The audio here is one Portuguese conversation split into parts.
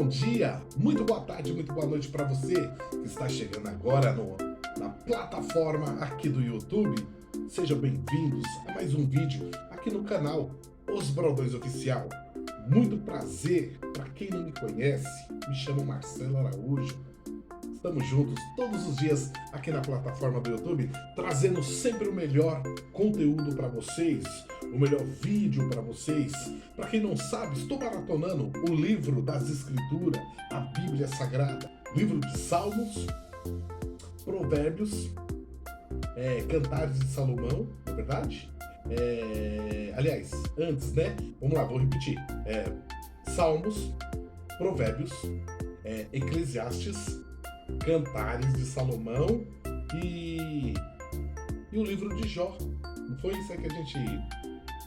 bom dia, muito boa tarde, muito boa noite para você que está chegando agora na plataforma aqui do YouTube. Sejam bem-vindos a mais um vídeo aqui no canal Os Brodões Oficial. Muito prazer, para quem não me conhece, me chamo Marcelo Araújo. Estamos juntos todos os dias aqui na plataforma do YouTube, trazendo sempre o melhor conteúdo para vocês, o melhor vídeo para vocês. Para quem não sabe, estou maratonando o livro das Escrituras, a Bíblia Sagrada, livro de Salmos, Provérbios, Cantares de Salomão, não é verdade? Aliás, antes, né? Vamos lá, vou repetir. Salmos, Provérbios, Eclesiastes, Cantares de Salomão e o livro de Jó. Não foi isso aí que a gente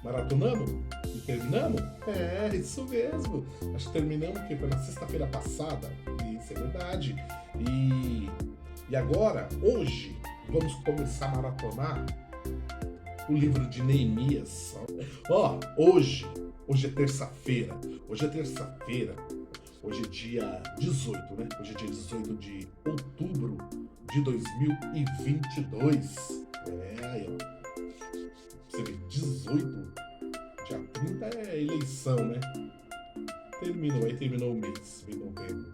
maratonamos e terminamos? É, isso mesmo. Acho que terminamos que foi na sexta-feira passada. Isso é verdade. E agora, hoje, vamos começar a maratonar o livro de Neemias. Hoje é terça-feira. Hoje é dia 18, né? Hoje é dia 18 de outubro de 2022. Aí, ó. Você vê, 18, dia 30 é eleição, né? Terminou o mês, vem novembro.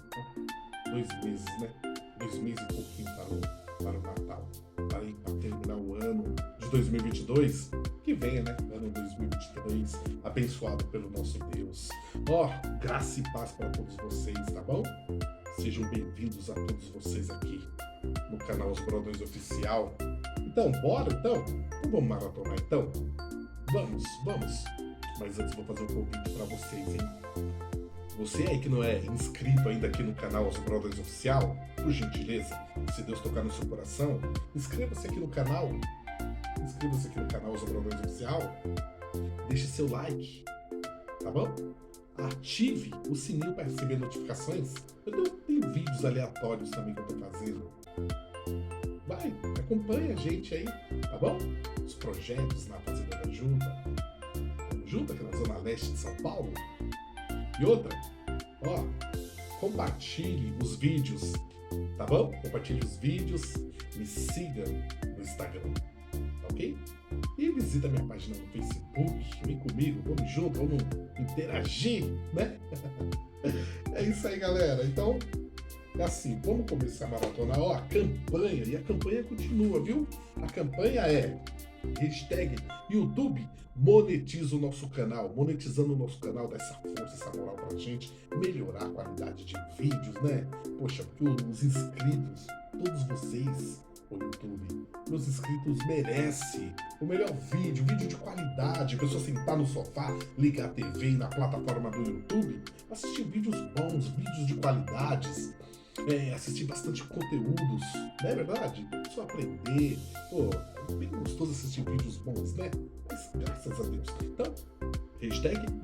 2 meses, né? 2 meses e pouquinho para o Natal. Para terminar o ano de 2022, que venha, né? Ano 2023, abençoado pelo nosso Deus. Graça e paz para todos vocês, tá bom? Sejam bem-vindos a todos vocês aqui no canal Os Brodões Oficial. Então, bora então? Então vamos maratonar então? Vamos. Mas antes vou fazer um convite para vocês, hein? Você aí que não é inscrito ainda aqui no canal Os Brodões Oficial, por gentileza, se Deus tocar no seu coração, inscreva-se aqui no canal. Inscreva-se aqui no canal Os Brodões Oficial. Deixe seu like, tá bom? Ative o sininho para receber notificações. Eu tenho vídeos aleatórios também que eu tô fazendo. Vai, acompanha a gente aí, tá bom? Os projetos na Fazenda da Junta, aqui na Zona Leste de São Paulo. E outra, compartilhe os vídeos, tá bom? Compartilhe os vídeos, me siga no Instagram, tá ok? E visita minha página no Facebook, vem comigo, vamos junto, vamos interagir, né? É isso aí, galera. Então, é assim, vamos começar a maratonar, a campanha, e a campanha continua, viu? A campanha é #YouTube monetiza o nosso canal, monetizando o nosso canal, dá essa força, essa moral pra gente melhorar a qualidade de vídeos, né? Poxa, porque os inscritos, todos vocês, o YouTube, meus inscritos merecem o melhor vídeo de qualidade, a pessoa sentar no sofá, ligar a TV na plataforma do YouTube, assistir vídeos bons, vídeos de qualidades, assistir bastante conteúdos, não é verdade? Só aprender, é bem gostoso assistir vídeos bons, né? Mas graças a Deus. Então,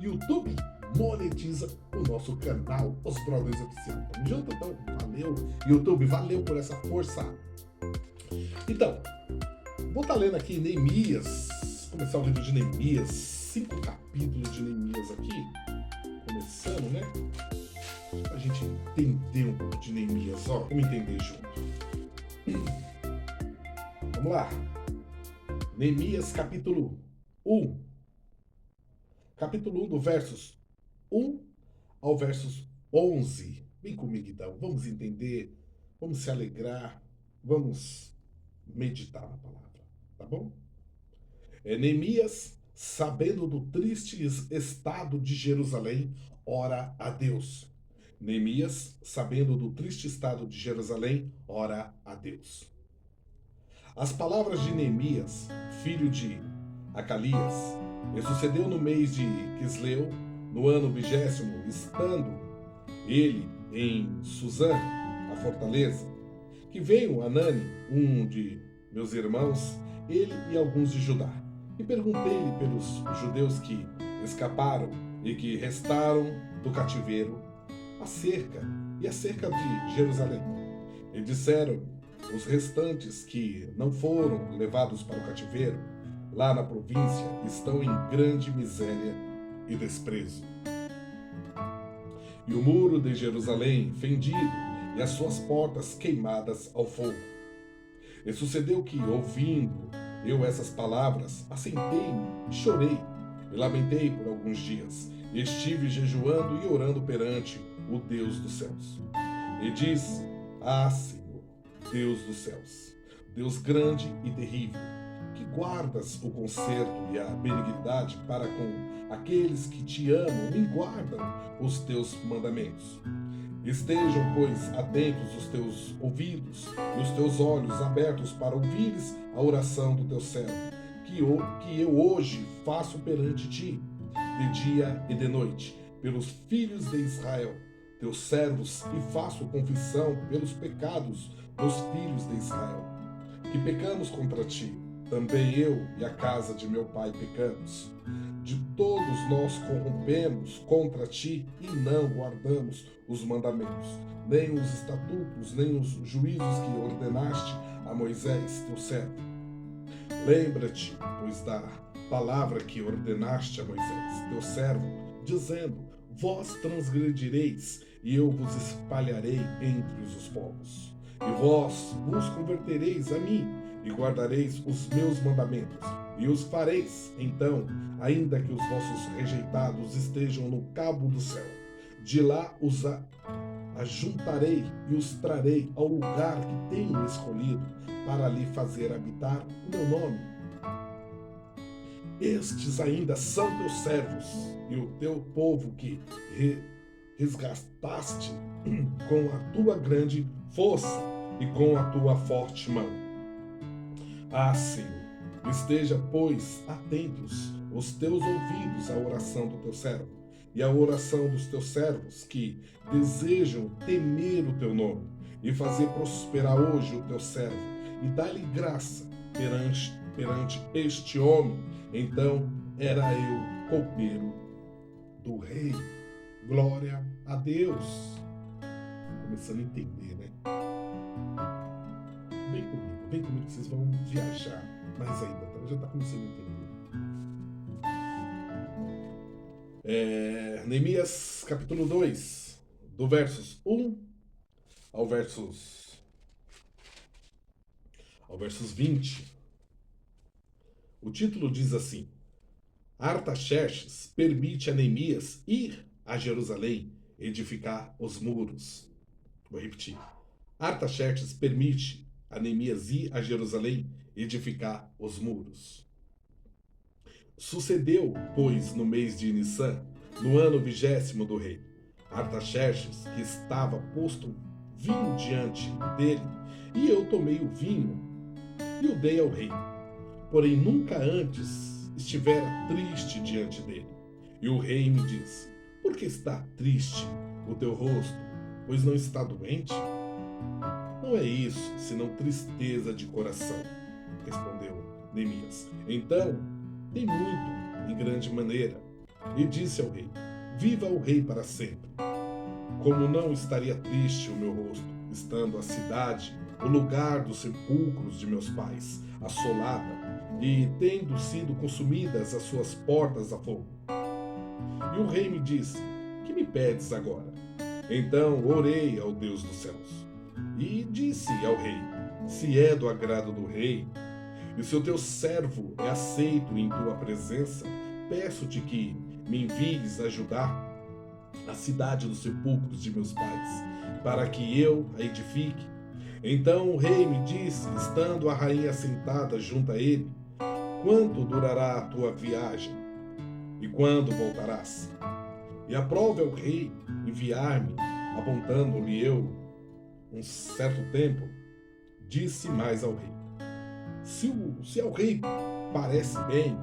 #YouTube monetiza o nosso canal, Os Brodões Oficial. Tamo junto, então, valeu, YouTube, valeu por essa força. Então, vou estar lendo aqui Neemias, começar o livro de Neemias, 5 capítulos de Neemias aqui, começando, né? Pra gente entender um pouco de Neemias, vamos entender junto. Vamos lá. Neemias capítulo 1. Capítulo 1 do versos 1 ao versos 11. Vem comigo então, vamos entender, vamos se alegrar, vamos meditar na palavra, tá bom? Neemias, sabendo do triste estado de Jerusalém, ora a Deus. Neemias, sabendo do triste estado de Jerusalém, ora a Deus. As palavras de Neemias, filho de Acalias, me sucedeu no mês de Quisleu, no ano 20º, estando ele em Suzã, a fortaleza, que veio Anani, um de meus irmãos, ele e alguns de Judá. E perguntei-lhe pelos judeus que escaparam e que restaram do cativeiro acerca de Jerusalém. E disseram os restantes que não foram levados para o cativeiro, lá na província, estão em grande miséria e desprezo. e o muro de Jerusalém fendido, e as suas portas queimadas ao fogo. E sucedeu que, ouvindo eu essas palavras, assentei-me e chorei, e lamentei por alguns dias, e estive jejuando e orando perante o Deus dos céus. E disse: Ah, Senhor, Deus dos céus, Deus grande e terrível, que guardas o conserto e a benignidade para com aqueles que te amam e guardam os teus mandamentos. Estejam, pois, atentos os teus ouvidos e os teus olhos abertos para ouvires a oração do teu servo, que eu hoje faço perante ti, de dia e de noite, pelos filhos de Israel, teus servos, e faço confissão pelos pecados dos filhos de Israel, que pecamos contra ti. Também eu e a casa de meu pai pecamos. De todos nós corrompemos contra ti e não guardamos os mandamentos, nem os estatutos, nem os juízos que ordenaste a Moisés, teu servo. Lembra-te, pois, da palavra que ordenaste a Moisés, teu servo, dizendo: Vós transgredireis, e eu vos espalharei entre os povos. E vós vos convertereis a mim, e guardareis os meus mandamentos, e os fareis. Então, ainda que os vossos rejeitados estejam no cabo do céu, de lá os ajuntarei e os trarei ao lugar que tenho escolhido, para ali fazer habitar o meu nome. Estes ainda são teus servos, e o teu povo que resgataste com a tua grande força e com a tua forte mão. Ah, Senhor, esteja, pois, atentos os teus ouvidos à oração do teu servo e à oração dos teus servos que desejam temer o teu nome e fazer prosperar hoje o teu servo, e dá-lhe graça perante este homem. Então era eu copeiro do rei. Glória a Deus. Começando a entender, né? Vem comigo que vocês vão viajar mais ainda, tá? Já está começando a entender. Neemias capítulo 2, do versos 1 ao versos 20. O título diz assim: Artaxerxes permite a Neemias ir a Jerusalém edificar os muros. Vou repetir. Artaxerxes permite a Neemias ir a Jerusalém edificar os muros. Sucedeu, pois, no mês de Nissan, no ano 20º do rei, Artaxerxes, que estava posto vinho diante dele, e eu tomei o vinho e o dei ao rei. Porém, nunca antes estivera triste diante dele. E o rei me disse: Por que está triste o teu rosto, pois não está doente? Não é isso, senão tristeza de coração, respondeu Neemias. Então, tem muito, em grande maneira. E disse ao rei: Viva o rei para sempre. Como não estaria triste o meu rosto, estando a cidade, o lugar dos sepulcros de meus pais, assolada, e tendo sido consumidas as suas portas a fogo? E o rei me disse: Que me pedes agora? Então orei ao Deus dos céus e disse ao rei: Se é do agrado do rei, e se o teu servo é aceito em tua presença, peço-te que me envies ajudar a cidade dos sepulcros de meus pais, para que eu a edifique. Então o rei me disse, estando a rainha sentada junto a ele: Quanto durará a tua viagem? E quando voltarás? E aprove ao rei enviar-me, apontando-lhe eu um certo tempo. Disse mais ao rei: Se ao rei parece bem,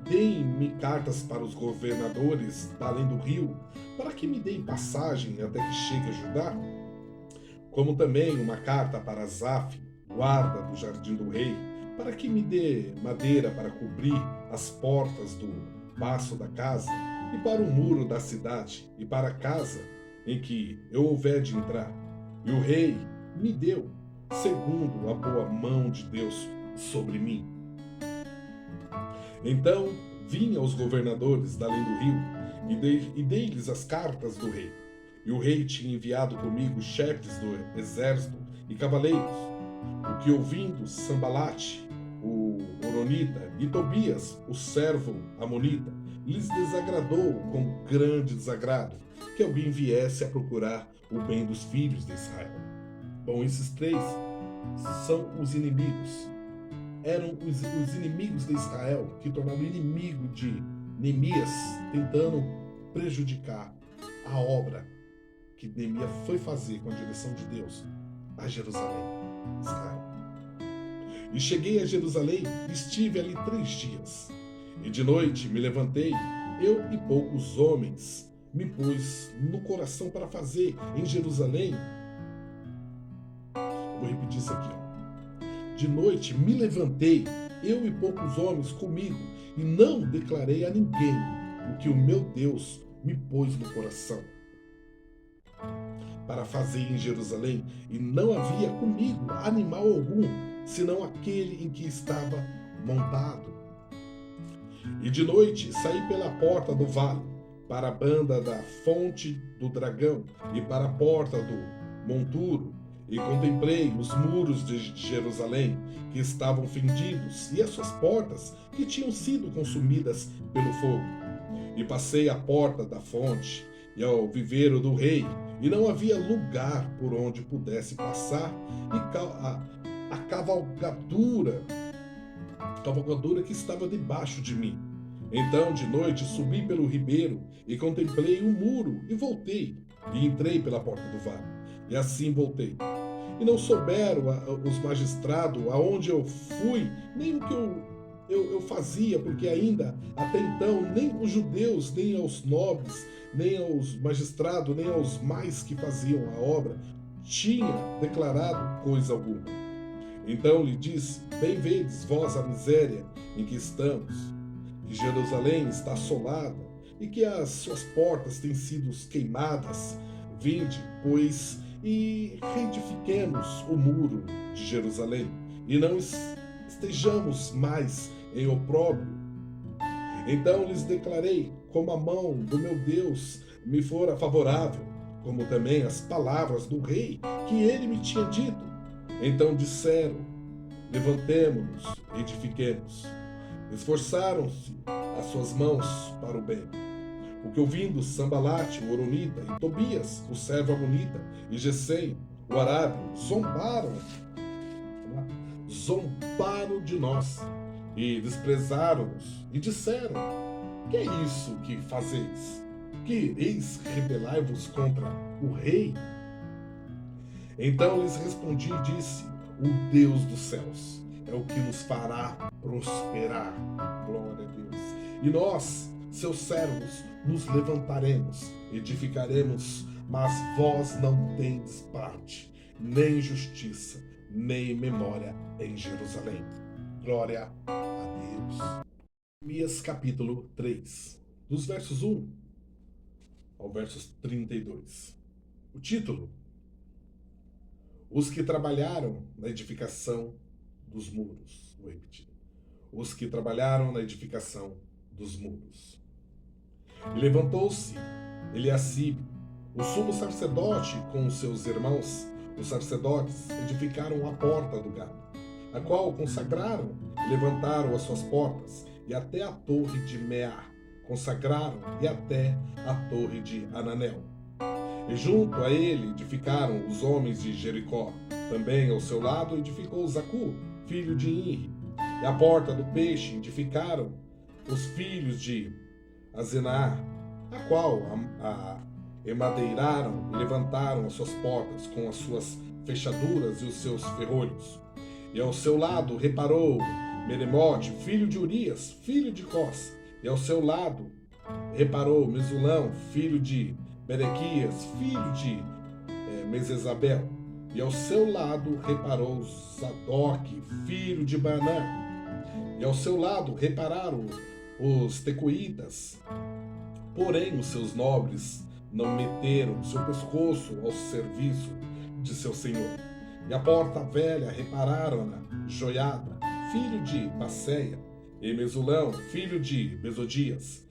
deem-me cartas para os governadores da além do rio, para que me deem passagem até que chegue a Judá, como também uma carta para Asaf, guarda do jardim do rei, para que me dê madeira para cobrir as portas do paço da casa, e para o muro da cidade, e para a casa em que eu houver de entrar. E o rei me deu, segundo a boa mão de Deus sobre mim. Então vim aos governadores da além do rio, e dei-lhes as cartas do rei. E o rei tinha enviado comigo chefes do exército e cavaleiros, o que ouvindo Sambalate, o Horonita, e Tobias, o servo amonita, lhes desagradou com grande desagrado que alguém viesse a procurar o bem dos filhos de Israel. Bom, esses três são os inimigos. Eram os inimigos de Israel que tornaram inimigo de Neemias, tentando prejudicar a obra que Neemias foi fazer com a direção de Deus a Jerusalém, Israel. E cheguei a Jerusalém e estive ali 3 dias. E de noite me levantei, eu e poucos homens, me pus no coração para fazer em Jerusalém. Vou repetir isso aqui. De noite me levantei, eu e poucos homens comigo, e não declarei a ninguém o que o meu Deus me pôs no coração para fazer em Jerusalém, e não havia comigo animal algum, senão aquele em que estava montado. E de noite saí pela porta do vale, para a banda da fonte do dragão, e para a porta do monturo, e contemplei os muros de Jerusalém, que estavam fendidos, e as suas portas, que tinham sido consumidas pelo fogo. E passei a porta da fonte, e ao viveiro do rei, e não havia lugar por onde pudesse passar, e a cavalgadura que estava debaixo de mim. Então, de noite, subi pelo ribeiro, e contemplei o muro, e voltei, e entrei pela porta do vale, e assim voltei. E não souberam os magistrados aonde eu fui, nem o que eu fazia, porque ainda até então nem os judeus, nem aos nobres, nem aos magistrados, nem aos mais que faziam a obra, tinha declarado coisa alguma. Então lhe disse: bem vedes vós a miséria em que estamos, que Jerusalém está assolada, e que as suas portas têm sido queimadas. Vinde, pois, e reedifiquemos o muro de Jerusalém, e não estejamos mais em opróbrio. Então lhes declarei como a mão do meu Deus me fora favorável, como também as palavras do rei que ele me tinha dito. Então disseram: levantemo-nos, edifiquemos. Esforçaram-se as suas mãos para o bem. Porque ouvindo Sambalate, o Horonita, e Tobias, o servo amonita, e Gesem, o arábio, zombaram de nós, e desprezaram-nos, e disseram: que é isso que fazeis? Quereis rebelar-vos contra o rei? Então lhes respondi e disse: o Deus dos céus é o que nos fará prosperar. Glória a Deus. E nós, seus servos, nos levantaremos, edificaremos, mas vós não tendes parte, nem justiça, nem memória em Jerusalém. Glória a Deus. Neemias capítulo 3, dos versos 1 ao versos 32. O título: os que trabalharam na edificação dos muros. Vou repetir. Os que trabalharam na edificação dos muros. E levantou-se Eliacibe, o sumo sacerdote, com os seus irmãos, os sacerdotes, edificaram a porta do gado, a qual consagraram e levantaram as suas portas, e até a torre de Meá consagraram, e até a torre de Ananel. E junto a ele edificaram os homens de Jericó. Também ao seu lado edificou Zacu, filho de Inri. E a porta do peixe edificaram os filhos de Azenar, a qual emadeiraram e levantaram as suas portas com as suas fechaduras e os seus ferrolhos. E ao seu lado reparou Meremote, filho de Urias, filho de Cós. E ao seu lado reparou Mesulão, filho de Berequias, filho de Mesesabel. E ao seu lado reparou Sadoc, filho de Banã. E ao seu lado repararam os tecoítas. Porém, os seus nobres não meteram seu pescoço ao serviço de seu senhor. E a porta velha repararam-na Joiada, filho de Passeia, e Mesulão, filho de Besodias.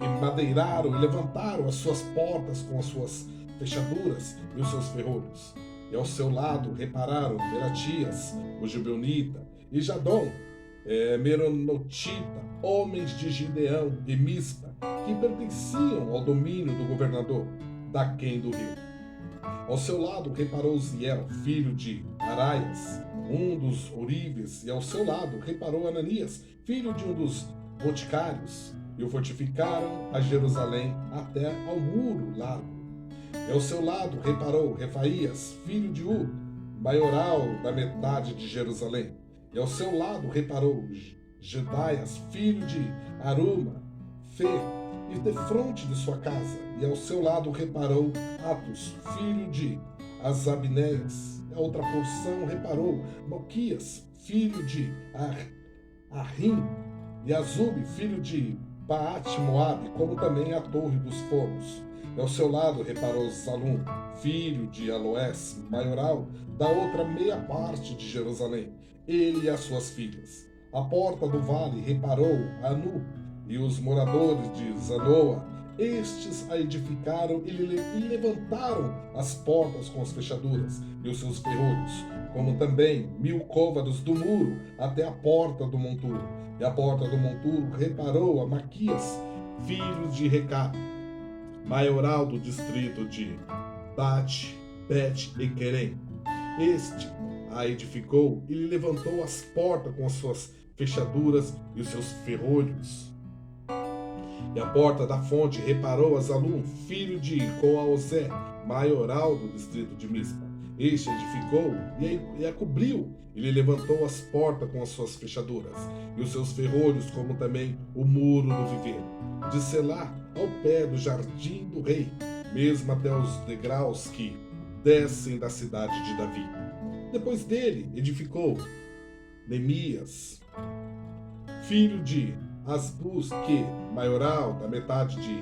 emadeiraram e levantaram as suas portas com as suas fechaduras e os seus ferrolhos. E ao seu lado repararam Beratias, o Gibeonita, e Jadom, Meronotita, homens de Gideão e Mispa, que pertenciam ao domínio do governador, daquém do rio. Ao seu lado reparou Ziel, filho de Araias, um dos ourives, e ao seu lado reparou Ananias, filho de um dos boticários, e o fortificaram a Jerusalém até ao muro largo. E ao seu lado reparou Refaías, filho de maioral da metade de Jerusalém. E ao seu lado reparou Gedaias, filho de Aruma, e defronte de sua casa. E ao seu lado reparou Atos, filho de Azabneias. E a outra porção reparou Malquias, filho de Ahim, e Azub, filho de Baat-Moabe, como também a torre dos fornos. E ao seu lado reparou Salum, filho de Aloés, maioral da outra meia parte de Jerusalém, ele e as suas filhas. À porta do vale reparou Anu e os moradores de Zanoa. Estes a edificaram e levantaram as portas com as fechaduras e os seus ferrolhos, como também 1000 côvados do muro até a porta do monturo. E a porta do monturo reparou a Maquias, filho de Recabe, maioral do distrito de Bet e Querem. Este a edificou e lhe levantou as portas com as suas fechaduras e os seus ferrolhos. E a porta da fonte reparou a Zalum, filho de Coaozé, maioral do distrito de Mispa. Este edificou e a cobriu, e lhe levantou as portas com as suas fechaduras, e os seus ferrolhos, como também o muro do viveiro, de Selá ao pé do jardim do rei, mesmo até os degraus que descem da cidade de Davi. Depois dele edificou Neemias, filho de Asbus, que, maioral da metade de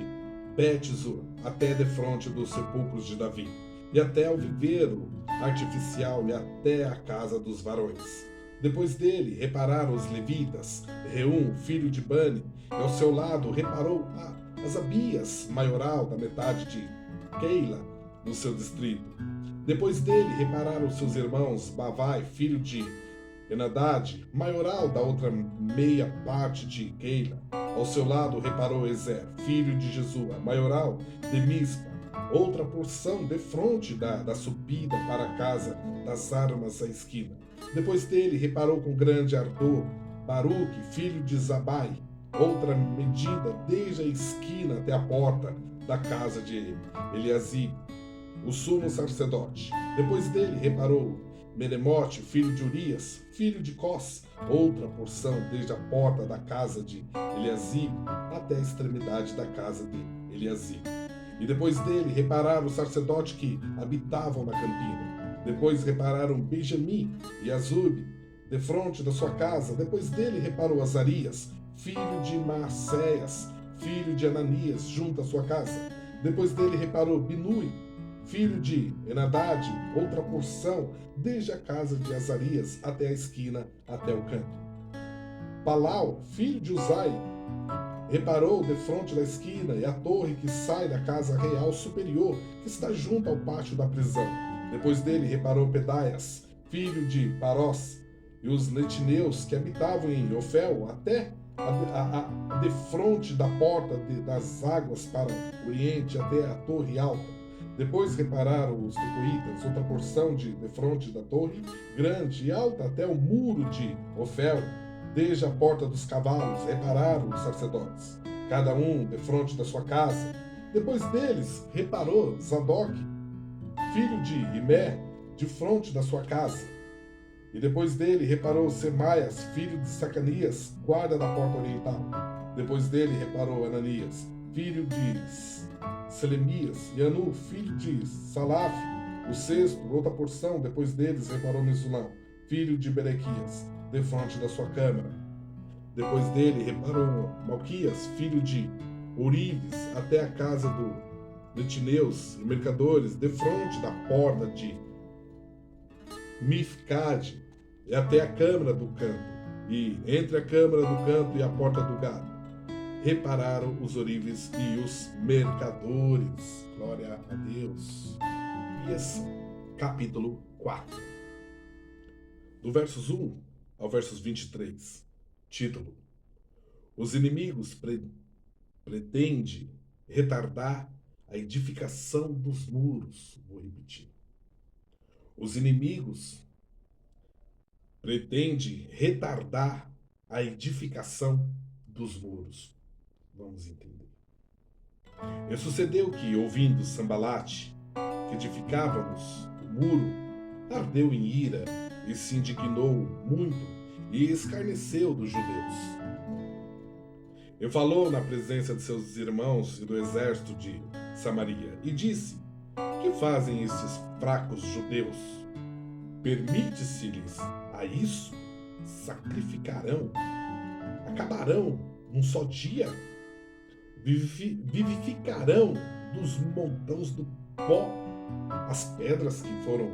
Bet-zur, até defronte dos sepulcros de Davi, e até o viveiro artificial e até a casa dos varões. Depois dele repararam os levitas, Reum, filho de Bani, e ao seu lado reparou Asabias, maioral da metade de Keila, no seu distrito. Depois dele repararam seus irmãos Bavai, filho de Enadad, maioral da outra meia parte de Keila. Ao seu lado reparou Ezer, filho de Jesua, maioral de Mispa, outra porção defronte da subida para a casa das armas à esquina. Depois dele reparou com grande ardor Baruque, filho de Zabai, outra medida desde a esquina até a porta da casa de Eliasib, o sumo sacerdote. Depois dele reparou Meremote, filho de Urias, filho de Cós, outra porção desde a porta da casa de Eliasib até a extremidade da casa de Eliasib. E depois dele repararam os sacerdotes que habitavam na campina. Depois repararam Benjamim e Azub, defronte da sua casa. Depois dele reparou Azarias, filho de Maacéias, filho de Ananias, junto à sua casa. Depois dele reparou Binui, filho de Enadad, outra porção, desde a casa de Azarias até a esquina, até o canto. Palau, filho de Uzai, reparou defronte da esquina e a torre que sai da casa real superior, que está junto ao pátio da prisão. Depois dele reparou Pedaias, filho de Parós, e os netineus que habitavam em Ofel, até defronte da porta das águas para o oriente, até a torre alta. Depois repararam os tecoítas, outra porção defronte da torre, grande e alta até o muro de Ofel, desde a porta dos cavalos. Repararam os sacerdotes, cada um defronte da sua casa. Depois deles reparou Zadok, filho de Imé, de frente da sua casa. E depois dele reparou Semaias, filho de Sacanias, guarda da porta oriental. Depois dele reparou Ananias, filho de Selemias, e Anu, filho de Salaf, o sexto, outra porção. Depois deles reparou Mesulão, filho de Berequias, defronte da sua câmara. Depois dele reparou Malquias, filho de Orives, até a casa do netineus e mercadores, defronte da porta de Mifcade, e até a câmara do canto, e entre a câmara do canto e a porta do gado. repararam os ourives e os mercadores. Glória a Deus. Esse capítulo 4. Do versos 1 ao versos 23. Título: Os inimigos pretendem retardar a edificação dos muros. Vou repetir. Os inimigos pretendem retardar a edificação dos muros. Vamos entender. E sucedeu que, ouvindo Sambalate, que edificávamos o muro, ardeu em ira e se indignou muito e escarneceu dos judeus. E falou na presença de seus irmãos e do exército de Samaria e disse: Que fazem estes fracos judeus? Permite-se-lhes a isso? Sacrificarão? Acabarão num só dia? Vivificarão dos montões do pó as pedras que foram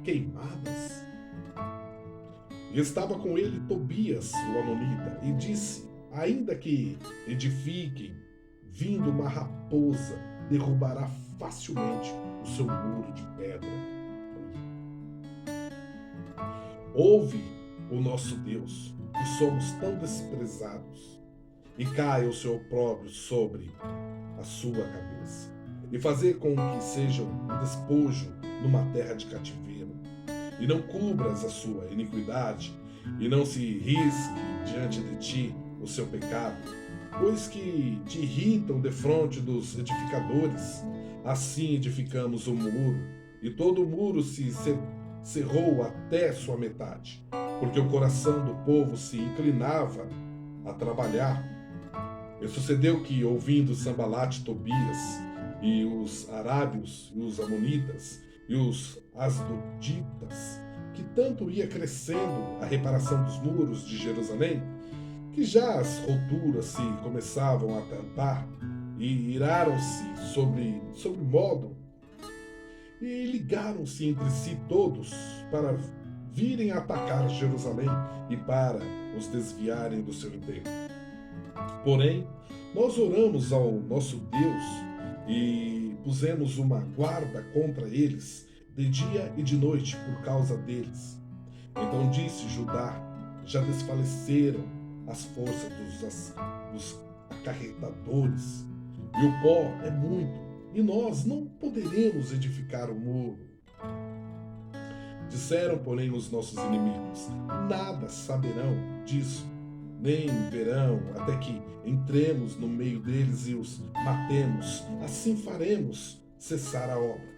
queimadas? E estava com ele Tobias, o Amonita, e disse: Ainda que edifiquem, vindo uma raposa, derrubará facilmente o seu muro de pedra. Ouve o nosso Deus, que somos tão desprezados, e caia o seu opróbrio sobre a sua cabeça, e fazer com que seja um despojo numa terra de cativeiro, e não cubras a sua iniquidade, e não se risque diante de ti o seu pecado, pois que te irritam defronte dos edificadores. Assim edificamos o muro, e todo o muro se cerrou até sua metade, porque o coração do povo se inclinava a trabalhar. E sucedeu que, ouvindo Sambalate, Tobias, e os arábios, e os amonitas, e os asdoditas, que tanto ia crescendo a reparação dos muros de Jerusalém, que já as rupturas se começavam a tampar, e iraram-se sobre modo, e ligaram-se entre si todos para virem atacar Jerusalém e para os desviarem do seu intento. Porém, nós oramos ao nosso Deus e pusemos uma guarda contra eles de dia e de noite por causa deles. Então disse Judá: Já desfaleceram as forças dos acarretadores, e o pó é muito, e nós não poderemos edificar o muro. Disseram, porém, os nossos inimigos: Nada saberão disso, nem verão, até que entremos no meio deles e os matemos. Assim faremos cessar a obra.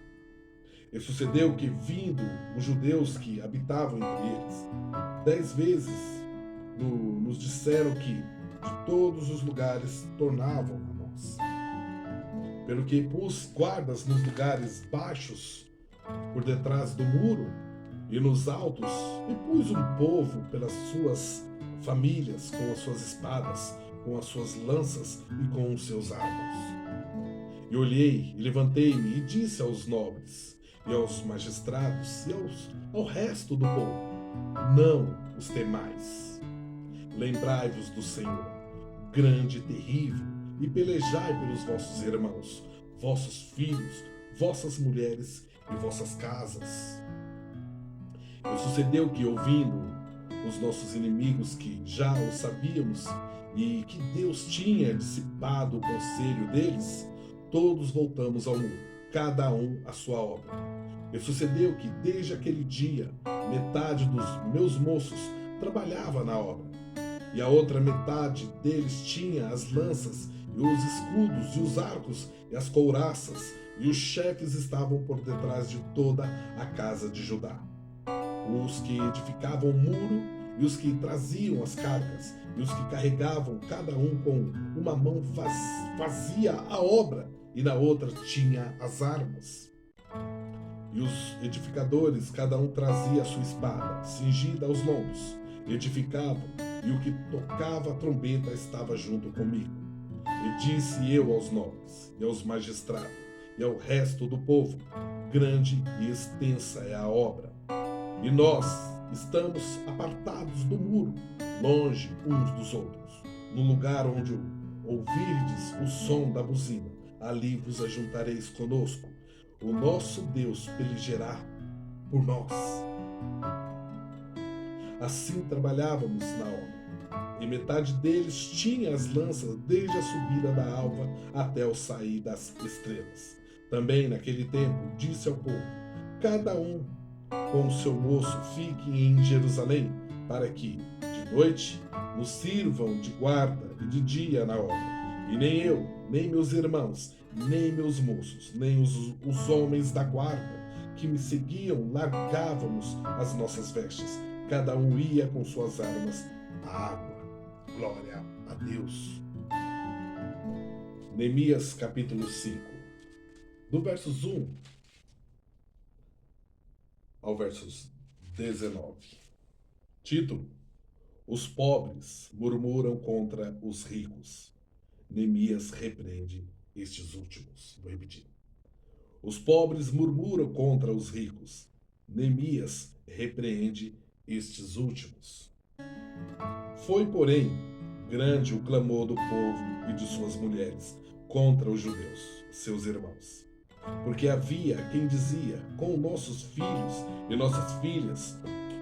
E sucedeu que, vindo os judeus que habitavam entre eles, 10 vezes nos disseram que de todos os lugares tornavam a nós. Pelo que pus guardas nos lugares baixos, por detrás do muro, e nos altos, e pus um povo pelas suas famílias, com as suas espadas, com as suas lanças e com os seus arcos. E olhei, e levantei-me, e disse aos nobres, e aos magistrados, e ao resto do povo: Não os temais. Lembrai-vos do Senhor, grande e terrível, e pelejai pelos vossos irmãos, vossos filhos, vossas mulheres e vossas casas. E sucedeu que, ouvindo os nossos inimigos, que já o sabíamos, e que Deus tinha dissipado o conselho deles, todos voltamos ao muro, cada um à sua obra. E sucedeu que, desde aquele dia, metade dos meus moços trabalhava na obra, e a outra metade deles tinha as lanças, e os escudos, e os arcos, e as couraças, e os chefes estavam por detrás de toda a casa de Judá. Os que edificavam o muro, e os que traziam as cargas, e os que carregavam cada um com uma mão fazia a obra, e na outra tinha as armas. E os edificadores, cada um trazia a sua espada, cingida aos lombos, edificavam, e o que tocava a trombeta estava junto comigo. E disse eu aos nobres, e aos magistrados, e ao resto do povo: Grande e extensa é a obra, e nós estamos apartados do muro, longe uns dos outros, no lugar onde ouvirdes o som da buzina, ali vos ajuntareis conosco. O nosso Deus pelejará por nós. Assim trabalhávamos na obra, e metade deles tinha as lanças desde a subida da alva até o sair das estrelas. Também naquele tempo disse ao povo: cada um com o seu moço fique em Jerusalém, para que, de noite, nos sirvam de guarda e de dia na obra. E nem eu, nem meus irmãos, nem meus moços, nem os homens da guarda que me seguiam largávamos as nossas vestes. Cada um ia com suas armas à água. Glória a Deus. Neemias capítulo 5. Do versos 1 ao versos 19. Título: Os pobres murmuram contra os ricos. Neemias repreende estes últimos. Vou repetir. Os pobres murmuram contra os ricos. Neemias repreende estes últimos. Foi, porém, grande o clamor do povo e de suas mulheres contra os judeus, seus irmãos. Porque havia quem dizia: com nossos filhos e nossas filhas,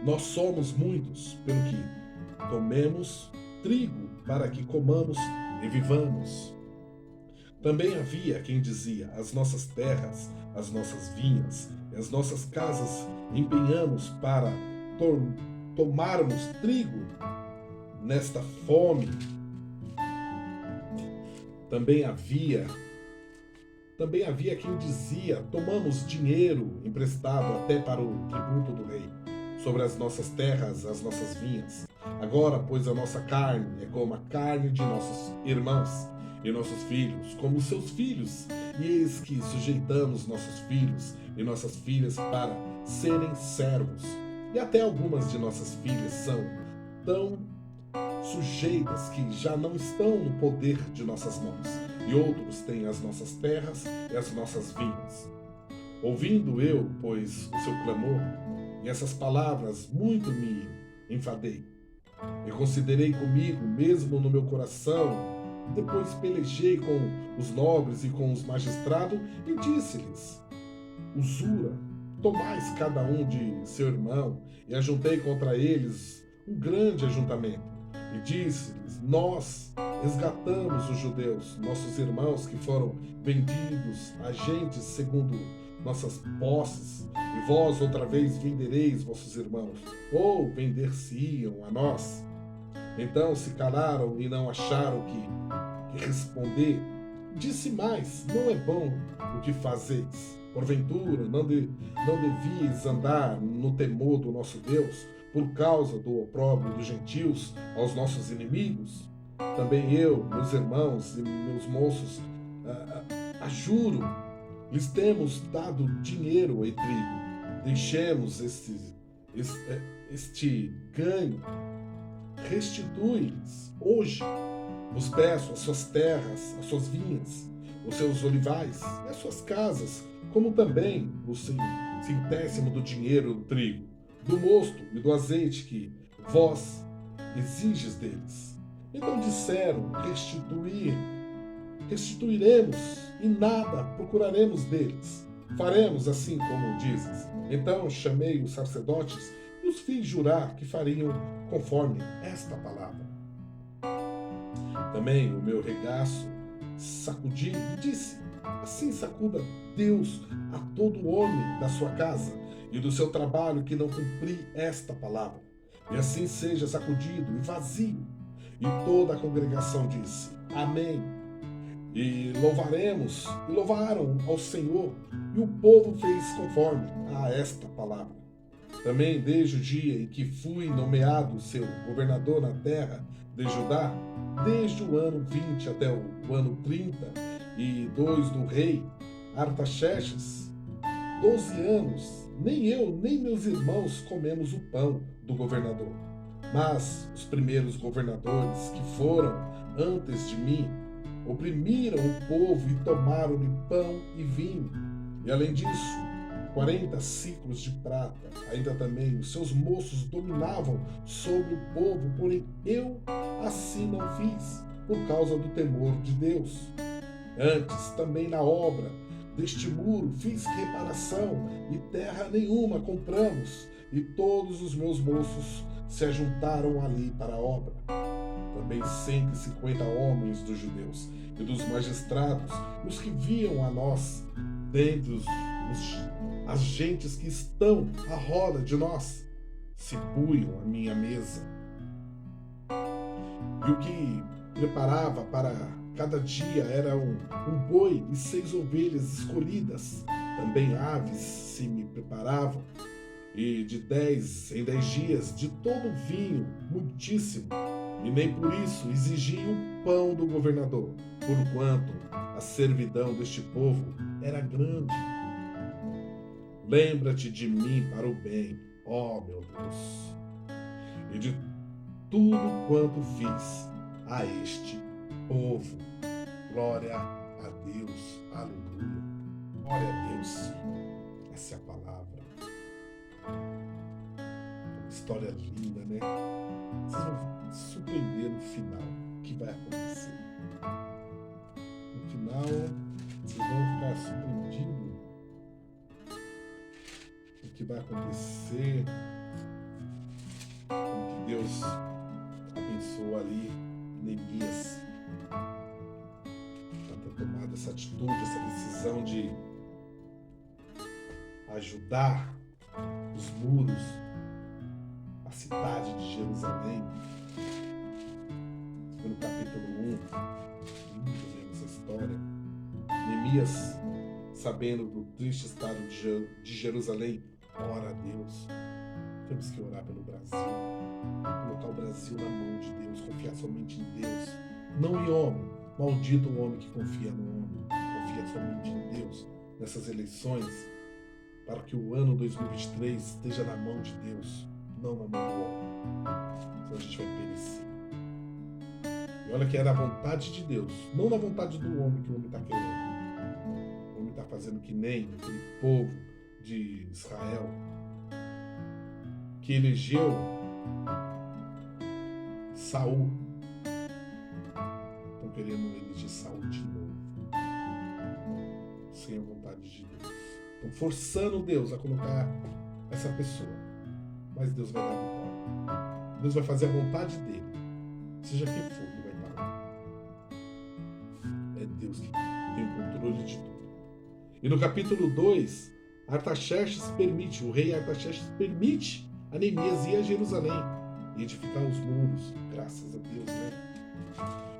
nós somos muitos, pelo que tomemos trigo para que comamos e vivamos. Também havia quem dizia: as nossas terras, as nossas vinhas e as nossas casas empenhamos para tomarmos trigo nesta fome. Também havia quem dizia: tomamos dinheiro emprestado até para o tributo do rei, sobre as nossas terras, as nossas vinhas. Agora, pois, a nossa carne é como a carne de nossos irmãos, e nossos filhos como seus filhos, e eis que sujeitamos nossos filhos e nossas filhas para serem servos. E até algumas de nossas filhas são tão sujeitas que já não estão no poder de nossas mãos, e outros têm as nossas terras e as nossas vinhas. Ouvindo eu, pois, o seu clamor, e essas palavras muito me enfadei, e considerei comigo mesmo no meu coração. Depois pelejei com os nobres e com os magistrados e disse-lhes: usura, tomais cada um de seu irmão. E ajuntei contra eles um grande ajuntamento. E disse-lhes: nós resgatamos os judeus, nossos irmãos que foram vendidos a gentes segundo nossas posses. E vós outra vez vendereis vossos irmãos, ou vender-se-iam a nós. Então se calaram e não acharam que responder. Disse mais: não é bom o que fazeis. Porventura, não devíeis andar no temor do nosso Deus, por causa do opróbrio dos gentios aos nossos inimigos? Também eu, meus irmãos e meus moços, juro, lhes temos dado dinheiro e trigo. Deixemos este ganho. Restitui-lhes hoje, vos peço, as suas terras, as suas vinhas, os seus olivais e as suas casas, como também o centésimo do dinheiro do trigo, do mosto e do azeite que vós exiges deles. Então disseram: restituiremos e nada procuraremos deles. Faremos assim como dizes. Então chamei os sacerdotes e os fiz jurar que fariam conforme esta palavra. Também o meu regaço sacudi e disse: assim sacuda Deus a todo homem da sua casa e do seu trabalho que não cumprir esta palavra. E assim seja sacudido e vazio. E toda a congregação disse: amém. E louvaram ao Senhor, e o povo fez conforme a esta palavra. Também desde o dia em que fui nomeado seu governador na terra de Judá, desde o ano 20 até o ano 32 do rei Artaxerxes, 12 anos, nem eu nem meus irmãos comemos o pão do governador. Mas os primeiros governadores que foram antes de mim oprimiram o povo e tomaram-lhe pão e vinho. E além disso, 40 ciclos de prata. Ainda também os seus moços dominavam sobre o povo, porém eu assim não fiz. por causa do temor de Deus. Antes, também na obra deste muro fiz reparação, e terra nenhuma compramos, e todos os meus moços se ajuntaram ali para a obra. Também 150 homens dos judeus e dos magistrados, e os que viam a nós, dentre as gentes que estão à roda de nós, se punham à minha mesa. E o que preparava para cada dia era um boi e 6 ovelhas escolhidas. Também aves se me preparavam. E de 10 em 10 dias, de todo vinho muitíssimo. E nem por isso exigiam o pão do governador, porquanto a servidão deste povo era grande. Lembra-te de mim para o bem, ó meu Deus, e de tudo quanto fiz a este povo. Glória a Deus, aleluia. Glória a Deus. Essa é a palavra. Uma história linda, né? Vocês vão se surpreender no final o que vai acontecer. No final, vocês vão ficar surpreendidos o que vai acontecer, como que Deus abençoou ali Neemias para ter tomado essa atitude, essa decisão de ajudar os muros, a cidade de Jerusalém. Foi no capítulo 1, lindo mesmo essa história. Neemias, sabendo do triste estado de Jerusalém, ora a Deus. Temos que orar pelo Brasil, colocar o Brasil na mão de Deus, confiar somente em Deus, não em homem. Maldito o homem que confia no homem, confia somente em Deus nessas eleições, para que o ano 2023 esteja na mão de Deus, não na mão do homem. Senão a gente vai perecer. E olha que era a vontade de Deus, não na vontade do homem que o homem está querendo. O homem está fazendo que nem aquele povo de Israel que elegeu Saul. Estão querendo eleger Saul de novo, sem a vontade de Deus. Estão forçando Deus a colocar essa pessoa. Mas Deus vai dar a vitória. Deus vai fazer a vontade dele. Seja quem for que vai estar lá. É Deus que tem o controle de tudo. E no capítulo 2, o rei Artaxerxes permite a Neemias ir a Jerusalém e edificar os muros. Graças a Deus, né?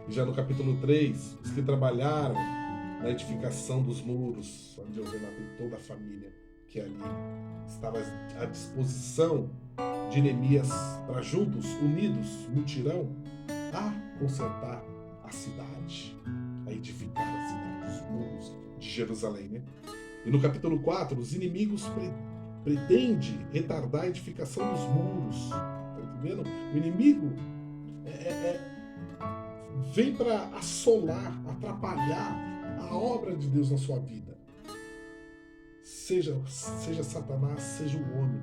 E já no capítulo 3, os que trabalharam na edificação dos muros, onde eu relatei toda a família que ali estava à disposição de Neemias para juntos, unidos, mutirão, a consertar a cidade, a edificar a cidade, os muros de Jerusalém, né? E no capítulo 4, os inimigos pretendem retardar a edificação dos muros. Tá entendendo? O inimigo vem para assolar, atrapalhar a obra de Deus na sua vida. Seja Satanás, seja o homem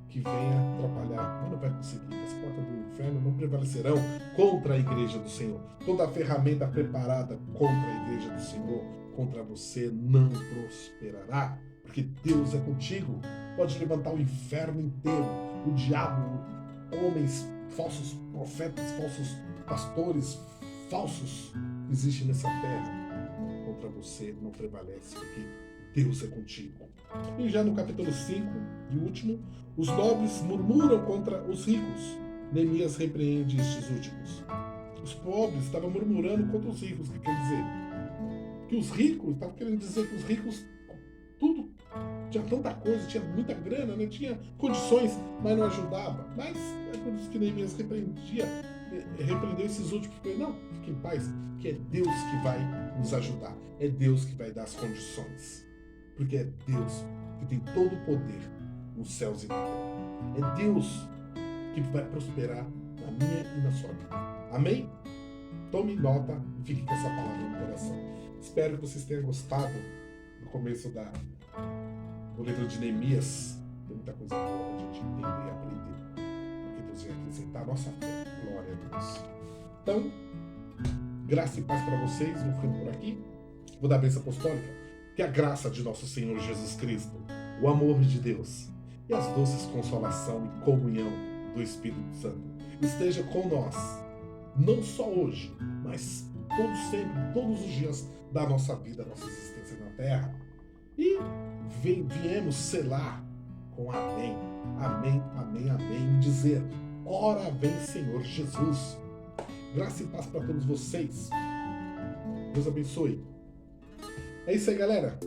que venha atrapalhar, mas não vai conseguir. As portas do inferno não prevalecerão contra a igreja do Senhor. Toda a ferramenta preparada contra a igreja do Senhor, contra você, não prosperará, porque Deus é contigo. Pode levantar o inferno inteiro, o diabo, homens, falsos profetas, falsos pastores, falsos que existem nessa terra. Contra você não prevalece, porque Deus é contigo. E já no capítulo 5, e último, os nobres murmuram contra os ricos. Neemias repreende estes últimos. Os pobres estavam murmurando contra os ricos, que quer dizer? Que os ricos, estavam querendo dizer que os ricos, tudo, tinha tanta coisa, tinha muita grana, né? Tinha condições, mas não ajudava. Mas é por isso que Neemias repreendeu esses últimos, porque não, fique em paz, que é Deus que vai nos ajudar, é Deus que vai dar as condições, porque é Deus que tem todo o poder nos céus e na terra. É Deus que vai prosperar na minha e na sua vida. Amém? Tome nota e fique com essa palavra no coração. Espero que vocês tenham gostado do começo do livro de Neemias. Tem muita coisa boa para a gente entender e aprender, porque Deus vai acrescentar a nossa fé. Glória a Deus. Então, Graça e paz para vocês, vou ficando por aqui. Vou dar a bênção apostólica. Que a graça de nosso Senhor Jesus Cristo, o amor de Deus e as doces consolação e comunhão do Espírito Santo esteja com nós, não só hoje, mas sempre, todos os dias da nossa vida, nossa existência na Terra. E viemos selar com amém, amém, amém, amém, e dizer: ora vem Senhor Jesus. Graça e paz para todos vocês. Deus abençoe. É isso aí, galera.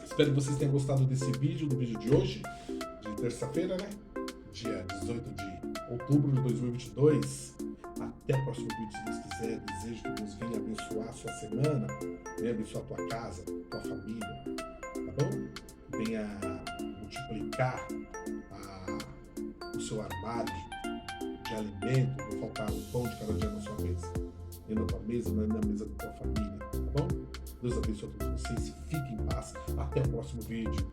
Espero que vocês tenham gostado desse vídeo, do vídeo de hoje, de terça-feira, né? Dia 18 de outubro de 2022. Até o próximo vídeo, se Deus quiser. Desejo que Deus venha abençoar a sua semana, venha abençoar a tua casa, tua família, tá bom? Venha multiplicar o seu armário de alimento, não faltar o pão de cada dia na sua mesa, nem na tua mesa, nem na mesa da tua família, tá bom? Deus abençoe a todos vocês, fiquem em paz, até o próximo vídeo.